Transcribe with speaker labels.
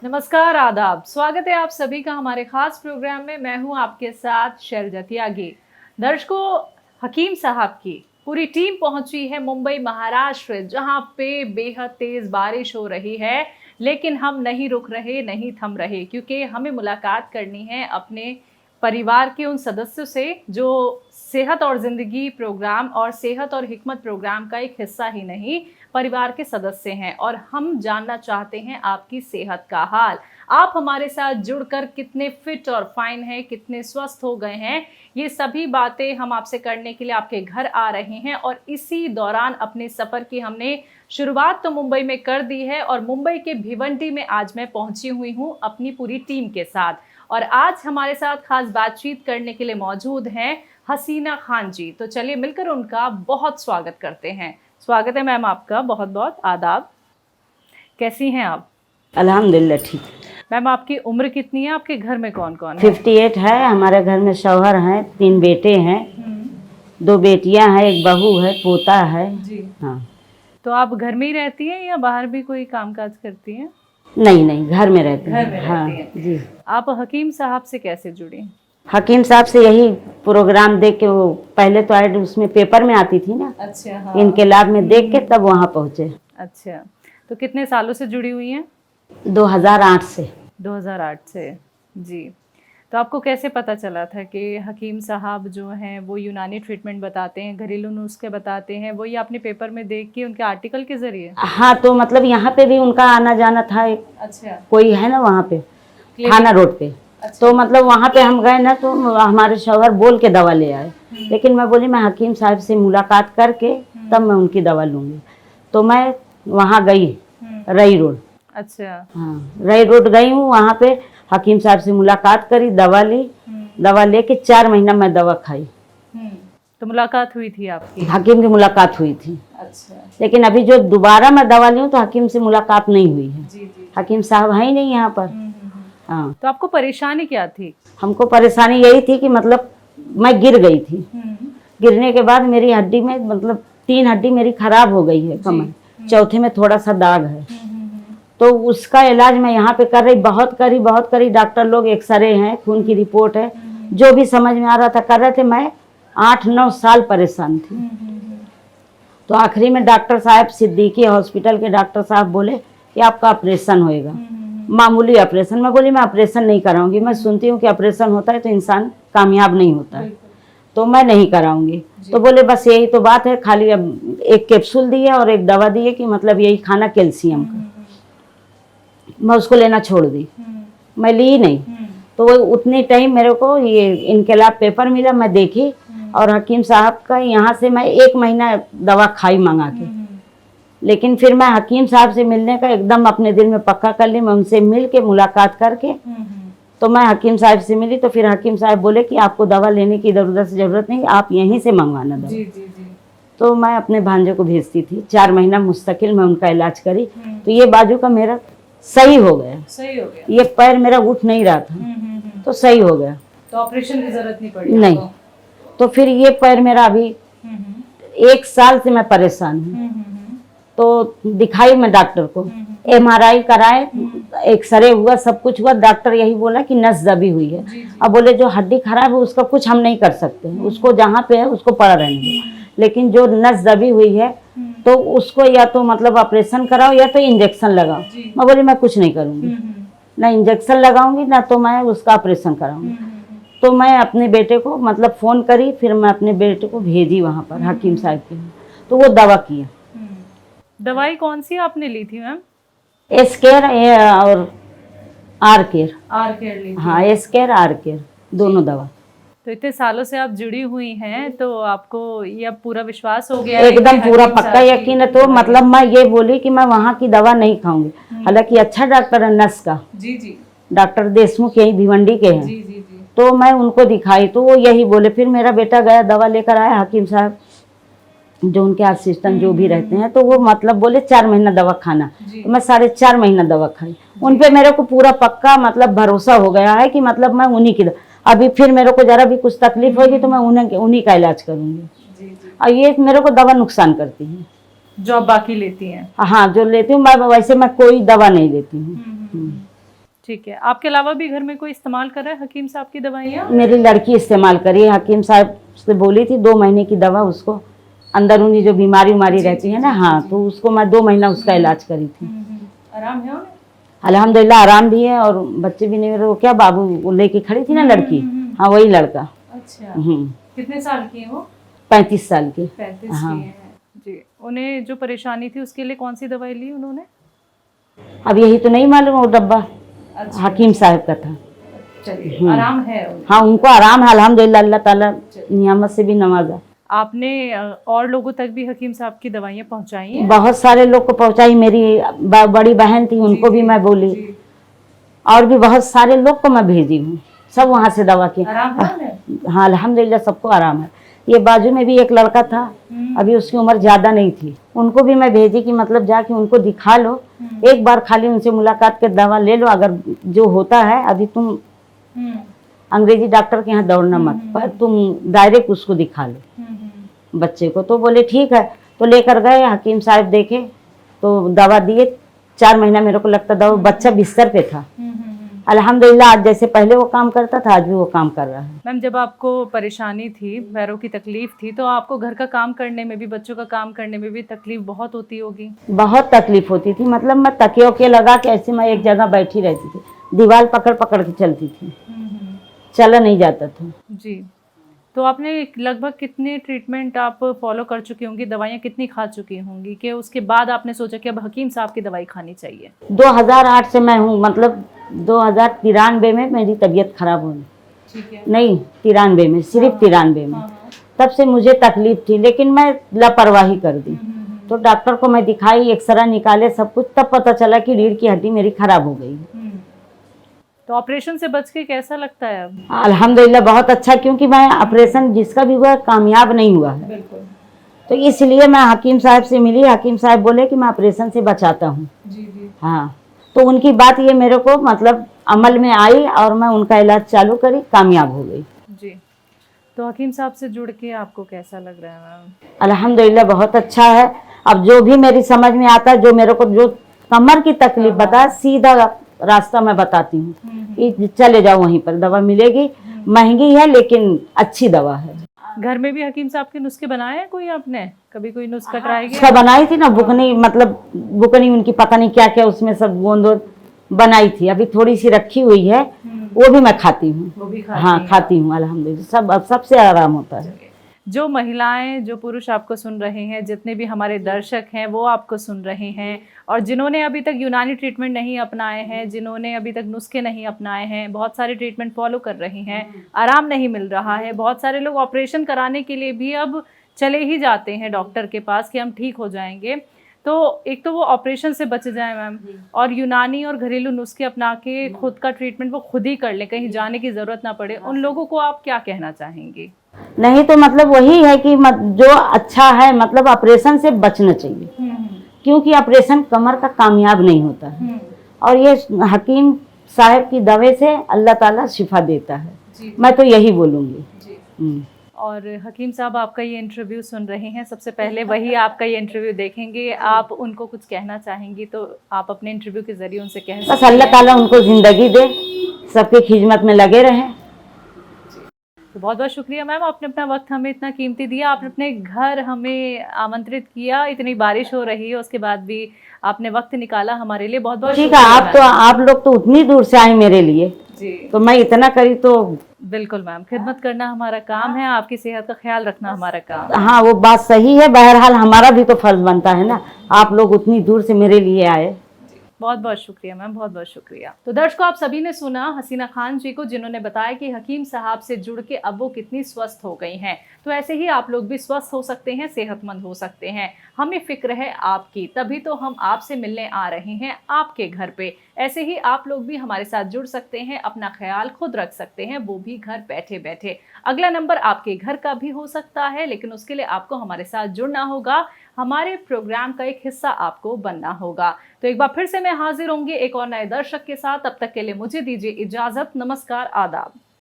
Speaker 1: नमस्कार, आदाब। स्वागत है आप सभी का हमारे खास प्रोग्राम में। मैं हूं आपके साथ शैलजा त्यागी। दर्शकों, हकीम साहब की पूरी टीम पहुंची है मुंबई महाराष्ट्र, जहां पे बेहद तेज बारिश हो रही है, लेकिन हम नहीं रुक रहे, नहीं थम रहे, क्योंकि हमें मुलाकात करनी है अपने परिवार के उन सदस्यों से जो सेहत और ज़िंदगी प्रोग्राम और सेहत और हिकमत प्रोग्राम का एक हिस्सा ही नहीं, परिवार के सदस्य हैं। और हम जानना चाहते हैं आपकी सेहत का हाल। आप हमारे साथ जुड़कर कितने फिट और फाइन हैं, कितने स्वस्थ हो गए हैं, ये सभी बातें हम आपसे करने के लिए आपके घर आ रहे हैं। और इसी दौरान अपने सफ़र की हमने शुरुआत तो मुंबई में कर दी है, और मुंबई के भिवंडी में आज मैं पहुंची हुई हूँ अपनी पूरी टीम के साथ। और आज हमारे साथ खास बातचीत करने के लिए मौजूद हैं हसीना खान जी। तो चलिए मिलकर उनका बहुत स्वागत करते हैं। स्वागत है मैम आपका, बहुत बहुत आदाब। कैसी हैं आप?
Speaker 2: अल्हम्दुलिल्लाह ठीक।
Speaker 1: मैम, आपकी उम्र कितनी है? आपके घर में कौन कौन है?
Speaker 2: 58 है। हमारे घर में शौहर हैं, 3 बेटे हैं, 2 बेटियां हैं, एक बहू है, पोता है
Speaker 1: जी।
Speaker 2: हाँ।
Speaker 1: तो आप घर में ही रहती हैं या बाहर भी कोई कामकाज करती हैं?
Speaker 2: नहीं, घर में रहते हैं।
Speaker 1: घर में
Speaker 2: हाँ
Speaker 1: रहती हैं।
Speaker 2: जी।
Speaker 1: आप हकीम साहब से कैसे जुड़ी?
Speaker 2: हकीम साहब से यही प्रोग्राम देख के, वो पहले तो ऐड उसमें पेपर में आती थी ना,
Speaker 1: अच्छा, हाँ।
Speaker 2: इनके लाभ में देख के तब वहाँ पहुँचे।
Speaker 1: अच्छा, तो कितने सालों से जुड़ी हुई हैं?
Speaker 2: 2008 से।
Speaker 1: 2008 से, जी। तो आपको कैसे पता चला था कि हकीम साहब जो हैं वो यूनानी ट्रीटमेंट बताते हैं, घरेलू नुस्खे बताते हैं? वो ये आपने पेपर में देख के उनके आर्टिकल के जरिए?
Speaker 2: हाँ, तो मतलब यहाँ पे भी उनका आना जाना था।
Speaker 1: अच्छा।
Speaker 2: कोई है ना वहाँ पे, थाना रोड पे।
Speaker 1: अच्छा।
Speaker 2: तो मतलब वहाँ पे हम गए ना, तो हमारे शौहर बोल के दवा ले आए। लेकिन मैं बोली मैं हकीम साहब से मुलाकात करके तब मैं उनकी दवा लूँगी। तो मैं वहाँ गई, रई रोड।
Speaker 1: अच्छा।
Speaker 2: हाँ, रई रोड गई हूँ। वहाँ पे हकीम साहब से मुलाकात करी, दवा ली। दवा लेके 4 महीना मैं दवा खाई।
Speaker 1: तो मुलाकात हुई थी आपकी?
Speaker 2: हकीम की मुलाकात हुई थी।
Speaker 1: अच्छा।
Speaker 2: लेकिन अभी जो दोबारा मैं दवा ली हूँ तो हकीम से मुलाकात नहीं हुई है।
Speaker 1: जी जी।
Speaker 2: हकीम साहब है ही नहीं यहाँ पर। हाँ।
Speaker 1: तो आपको परेशानी क्या थी?
Speaker 2: हमको परेशानी यही थी कि मतलब मैं गिर गई थी। गिरने के बाद मेरी हड्डी में मतलब 3 हड्डी मेरी खराब हो गई है कमर, चौथे में थोड़ा सा दाग है। तो उसका इलाज मैं यहाँ पे कर रही, बहुत करी। डॉक्टर लोग, एक्सरे हैं, खून की रिपोर्ट है, जो भी समझ में आ रहा था कर रहे थे। मैं 8-9 साल परेशान थी। तो आखिरी में डॉक्टर साहब, सिद्दीकी हॉस्पिटल के डॉक्टर साहब बोले कि आपका ऑपरेशन होएगा, मामूली ऑपरेशन। मैं बोली मैं ऑपरेशन नहीं कराऊंगी। मैं सुनती हूँ कि ऑपरेशन होता है तो इंसान कामयाब नहीं होता है, तो मैं नहीं कराऊंगी। तो बोले बस यही तो बात है, खाली अब एक कैप्सूल दिए और एक दवा दिए कि मतलब यही खाना कैल्शियम का। मैं उसको लेना छोड़ दी, मैं ली नहीं। तो वो उतनी टाइम मेरे को ये इनकलाब पेपर मिला, मैं देखी। और हकीम साहब का यहाँ से मैं 1 महीना दवा खाई मंगा के। लेकिन फिर मैं हकीम साहब से मिलने का एकदम अपने दिल में पक्का कर ली। मैं उनसे मिल के मुलाकात करके तो मैं हकीम साहब से मिली। तो फिर हकीम साहब बोले कि आपको दवा लेने की इधर उधर से ज़रूरत नहीं, आप यहीं से मंगवाना दवा।
Speaker 1: जी जी जी।
Speaker 2: तो मैं अपने भांजे को भेजती थी। 4 महीना मुस्तकिल मैं उनका इलाज करी। तो ये बाजू का मेरा सही हो गया।
Speaker 1: सही हो गया?
Speaker 2: ये पैर मेरा उठ नहीं रहा था, तो सही हो गया।
Speaker 1: तो ऑपरेशन की जरूरत नहीं पड़ी?
Speaker 2: नहीं। तो फिर ये पैर मेरा अभी 1 साल से मैं परेशान हूँ। तो दिखाई मैं डॉक्टर को, MRI कराए, एक्सरे हुआ, सब कुछ हुआ। डॉक्टर यही बोला कि नस दबी हुई है। अब बोले जो हड्डी खराब है उसका कुछ हम नहीं कर सकते, उसको जहाँ पे है उसको पड़ा रहने दो। लेकिन जो नस दबी हुई है तो उसको या तो मतलब ऑपरेशन कराओ या तो इंजेक्शन लगाओ। मैं बोली मैं कुछ नहीं करूँगी, ना इंजेक्शन लगाऊंगी ना तो मैं उसका ऑपरेशन कराऊंगी। तो मैं अपने बेटे को मतलब फ़ोन करी, फिर मैं अपने बेटे को भेजी वहाँ पर हकीम साहब के। तो वो दवा किया।
Speaker 1: दवाई कौन सी आपने ली थी मैम?
Speaker 2: एस्केयर और आर केयर।
Speaker 1: आर केयर ली थी?
Speaker 2: हाँ, एस्केयर आर केयर दोनों दवा।
Speaker 1: तो इतने सालों से आप जुड़ी हुई हैं, तो आपको ये अब पूरा विश्वास हो गया?
Speaker 2: एकदम पूरा पक्का यकीन है। तो मतलब मैं ये बोली कि मैं वहाँ की दवा नहीं खाऊंगी। हालांकि अच्छा डॉक्टर है नस का,
Speaker 1: जी जी,
Speaker 2: डॉक्टर देशमुख यही भिवंडी के हैं।
Speaker 1: जी जी जी।
Speaker 2: तो मैं उनको दिखाई तो वो यही बोले। फिर मेरा बेटा गया, दवा लेकर आया। हकीम साहब जो उनके असिस्टेंट जो भी रहते हैं, तो वो मतलब बोले 4 महीना दवा खाना। तो मैं 4.5 महीना दवा खाई। उन पे मेरे को पूरा पक्का मतलब भरोसा हो गया है कि मतलब मैं उन्हीं की अभी फिर मेरे को जरा भी कुछ तकलीफ होगी तो मैं उन्हीं का इलाज करूंगी। और ये मेरे को दवा नुकसान करती है
Speaker 1: जो आप बाकी लेती हैं?
Speaker 2: हाँ, जो लेती हूँ मैं, वैसे मैं कोई दवा नहीं लेती हूँ।
Speaker 1: ठीक है, आपके अलावा भी घर में कोई इस्तेमाल कर रहा है हकीम साहब की दवाइयाँ?
Speaker 2: मेरी लड़की इस्तेमाल करी, हकीम साहब से बोली थी 2 महीने की दवा उसको, अंदरूनी जो बीमारी उमारी रहती है ना, हाँ, तो उसको मैं 2 महीना उसका इलाज करी थी।
Speaker 1: आराम है उन्हें?
Speaker 2: अल्हम्दुलिल्लाह आराम भी है, और बच्चे भी नहीं, वो क्या बाबू वो लेके खड़ी थी ना लड़की, हाँ वही लड़का।
Speaker 1: अच्छा,
Speaker 2: हम्म,
Speaker 1: कितने साल की है वो?
Speaker 2: 35 साल की।
Speaker 1: 35
Speaker 2: हाँ।
Speaker 1: की है जी। उन्हें जो परेशानी थी उसके लिए कौन सी दवाई ली उन्होंने?
Speaker 2: अब यही तो नहीं मालूम, वो डब्बा
Speaker 1: अच्छा,
Speaker 2: हकीम साहब का था।
Speaker 1: चलिए आराम है उन्हें।
Speaker 2: हाँ उनको आराम है अल्हम्दुलिल्लाह, अल्लाह ताला नियामत से भी नवाजा।
Speaker 1: आपने और लोगों तक भी हकीम साहब की दवाइयाँ पहुँचाई हैं?
Speaker 2: बहुत सारे लोग को पहुंचाई, मेरी बड़ी बहन थी उनको भी मैं बोली, और भी बहुत सारे लोग को मैं भेजी हूँ, सब वहाँ से दवा की।
Speaker 1: आराम है उन्हें?
Speaker 2: हाँ अल्हम्दुलिल्लाह सबको आराम है। ये बाजू में भी एक लड़का था, अभी उसकी उम्र ज्यादा नहीं थी, उनको भी मैं भेजी कि मतलब जाके उनको दिखा लो, एक बार खाली उनसे मुलाकात कर दवा ले लो, अगर जो होता है अभी तुम अंग्रेजी डॉक्टर के यहाँ दौड़ना मत, पर तुम डायरेक्ट उसको दिखा लो बच्चे को। तो बोले ठीक है, तो लेकर गए हकीम साहब देखे, तो दवा दिए, 4 महीना मेरे को लगता दवा, बच्चा बिस्तर पे था। अल्हम्दुलिल्लाह आज जैसे पहले वो काम करता था आज भी वो काम कर रहा है।
Speaker 1: मैम जब आपको परेशानी थी, पैरों की तकलीफ थी, तो आपको घर का काम करने में भी, बच्चों का काम करने में भी तकलीफ बहुत होती होगी?
Speaker 2: बहुत तकलीफ होती थी, मतलब मैं तकिया वकिया लगा के ऐसे मैं एक जगह बैठी रहती थी, दीवार पकड़ पकड़ के चलती थी, चला नहीं जाता था।
Speaker 1: जी, तो आपने लगभग कितने ट्रीटमेंट आप फॉलो कर चुकी होंगी, दवाइयाँ कितनी खा चुकी होंगी कि उसके बाद आपने सोचा कि अब हकीम साहब की दवाई खानी चाहिए?
Speaker 2: 2008 से मैं हूँ, मतलब 2093 में मेरी तबीयत खराब हुई।
Speaker 1: ठीक है।
Speaker 2: नहीं 93 में, सिर्फ 93 में, तब से मुझे तकलीफ थी, लेकिन मैं लापरवाही कर दी। तो डॉक्टर को मैं दिखाई, एक्सरे निकाले सब कुछ, तब पता चला कि रीढ़ की हड्डी मेरी खराब हो गई।
Speaker 1: तो ऑपरेशन से बच के कैसा लगता है अब?
Speaker 2: अल्हम्दुलिल्लाह बहुत अच्छा, क्योंकि मैं ऑपरेशन जिसका भी हुआ है कामयाब नहीं हुआ है।
Speaker 1: बिल्कुल।
Speaker 2: तो इसलिए मैं हकीम साहब से मिली, हकीम साहब बोले कि मैं ऑपरेशन से बचाता हूँ।
Speaker 1: जी जी।
Speaker 2: हाँ, तो उनकी बात ये मेरे को मतलब अमल में आई, और मैं उनका इलाज चालू करी, कामयाब हो गई।
Speaker 1: जी, तो हकीम साहब से जुड़ के आपको कैसा लग रहा है मैम?
Speaker 2: अल्हम्दुलिल्लाह बहुत अच्छा है। अब जो भी मेरी समझ में आता है, जो मेरे को जो कमर की तकलीफ बता, सीधा रास्ता मैं बताती हूँ कि चले जाओ वहीं पर, दवा मिलेगी, महंगी है लेकिन अच्छी दवा है।
Speaker 1: घर में भी हकीम साहब के नुस्खे बनाए हैं कोई आपने? कभी कोई नुस्खा ट्राई किया?
Speaker 2: उसका बनाई थी ना बुकनी, मतलब बुकनी उनकी पता नहीं क्या क्या उसमें सब गोंद बनाई थी, अभी थोड़ी सी रखी हुई है, वो भी मैं खाती हूँ।
Speaker 1: वो भी खाती
Speaker 2: हाँ
Speaker 1: हैं?
Speaker 2: खाती हूँ अल्हम्दुलिल्लाह, सब अब सबसे आराम होता है।
Speaker 1: जो महिलाएं, जो पुरुष आपको सुन रहे हैं, जितने भी हमारे दर्शक हैं वो आपको सुन रहे हैं, और जिन्होंने अभी तक यूनानी ट्रीटमेंट नहीं अपनाए हैं, जिन्होंने अभी तक नुस्खे नहीं अपनाए हैं, बहुत सारे ट्रीटमेंट फॉलो कर रहे हैं, आराम नहीं मिल रहा है, बहुत सारे लोग ऑपरेशन कराने के लिए भी अब चले ही जाते हैं डॉक्टर के पास कि हम ठीक हो जाएंगे। तो एक तो वो ऑपरेशन से बच जाए मैम, और यूनानी और घरेलू नुस्खे अपना के खुद का ट्रीटमेंट वो खुद ही कर लें, कहीं जाने की ज़रूरत ना पड़े, उन लोगों को आप क्या कहना चाहेंगी?
Speaker 2: नहीं तो मतलब वही है कि जो अच्छा है, मतलब ऑपरेशन से बचना चाहिए, क्योंकि ऑपरेशन कमर का कामयाब नहीं होता है, और ये हकीम साहब की दवा से अल्लाह ताला शिफा देता है। मैं तो यही बोलूँगी।
Speaker 1: और हकीम साहब आपका ये इंटरव्यू सुन रहे हैं, सबसे पहले वही आपका ये इंटरव्यू देखेंगे, आप उनको कुछ कहना चाहेंगी तो आप अपने इंटरव्यू के जरिए उनसे कह सकते हैं।
Speaker 2: बस अल्लाह ताला उनको ज़िंदगी दे, सबकी खिदमत में लगे रहें।
Speaker 1: तो बहुत बहुत शुक्रिया मैम, आपने अपना वक्त हमें इतना कीमती दिया, आपने अपने घर हमें आमंत्रित किया, इतनी बारिश हो रही है उसके बाद भी आपने वक्त निकाला हमारे लिए, बहुत बहुत
Speaker 2: ठीक है। आप लोग तो उतनी दूर से आए मेरे लिए
Speaker 1: जी,
Speaker 2: तो मैं इतना करी तो।
Speaker 1: बिल्कुल मैम, खिदमत करना हमारा काम है, आपकी सेहत का ख्याल रखना हमारा काम है।
Speaker 2: हाँ वो बात सही है, बहरहाल हमारा भी तो फर्ज बनता है ना, आप लोग उतनी दूर से मेरे लिए आए।
Speaker 1: बहुत बहुत शुक्रिया मैम, बहुत बहुत शुक्रिया। तो दर्शकों, आप सभी ने सुना हसीना खान जी को, जिन्होंने बताया कि हकीम साहब से जुड़ के अब वो कितनी स्वस्थ हो गई हैं। तो ऐसे ही आप लोग भी स्वस्थ हो सकते हैं, सेहतमंद हो सकते हैं। हमें फिक्र है आपकी, तभी तो हम आपसे मिलने आ रहे हैं आपके घर पे। ऐसे ही आप लोग भी हमारे साथ जुड़ सकते हैं, अपना ख्याल खुद रख सकते हैं, वो भी घर बैठे बैठे। अगला नंबर आपके घर का भी हो सकता है, लेकिन उसके लिए आपको हमारे साथ जुड़ना होगा, हमारे प्रोग्राम का एक हिस्सा आपको बनना होगा। तो एक बार फिर से मैं हाजिर होंगी एक और नए दर्शक के साथ, तब तक के लिए मुझे दीजिए इजाजत। नमस्कार, आदाब।